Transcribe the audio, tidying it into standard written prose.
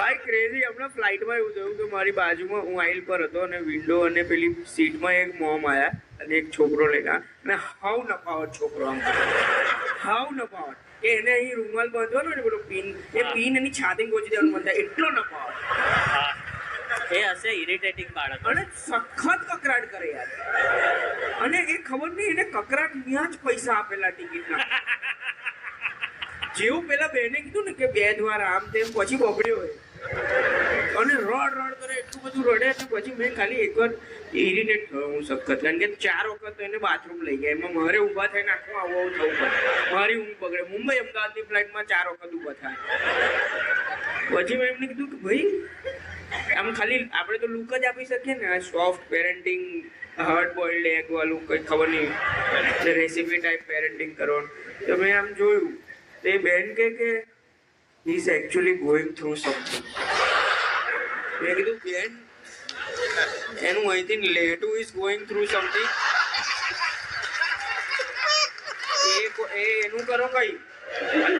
ભાઈ ક્રેઝી. હમણાં ફ્લાઇટમાં એવું થયું કે મારી બાજુમાં હું આઈલ પર હતો અને વિન્ડો અને પેલી સીટમાં એક મોમ આયા અને એક છોકરો લઈને અને હાવ નફાવત છોકરો આમ હાવ નફાવત કે એને અહીં રૂમાલ બાંધવાનો ને પેલો પિન એ પિન એની છાતી પહોંચી દેવાનું મન થાય એટલો નફાવત. એ હશે ઇરિટેટિંગ બાળક. અને સખત કકરાટ કરે યાર. અને એ ખબર નહીં એને કકરાટ ત્યાં જ પૈસા આપેલા ટિકિટના. જેવું પેલા બેને કીધું ને કે 2 દ્વારા આમ તેમ પછી બગડ્યો હોય અને રડ કરે એટલું બધું રડે અને પછી મેં ખાલી એકવાર ઇરિટેટ થયો હું સખત. કારણ કે 4 વખત તો એને બાથરૂમ લઈ ગયા એમાં મારે ઊભા થઈને આખું આવું થવું પડે. મારી ઊંઘ બગડે. મુંબઈ અમદાવાદની ફ્લાઇટમાં 4 વખત ઊભા થાય. પછી મેં એમને કીધું કે ભાઈ આમ ખાલી આપણે તો લુક જ આપી શકીએ ને. આ soft parenting hard boiled egg વાળું કંઈ ખબર નહીં રેસીપી ટાઈપ પેરેન્ટિંગ કરવાનું. તો મેં આમ જોયું તો એ બેન કે he is actually going through something. મેં કીધું બેન એનું અહીંથી લેટું ઇઝ ગોઈંગ થ્રુ સમથિંગ એ એનું કરો કઈ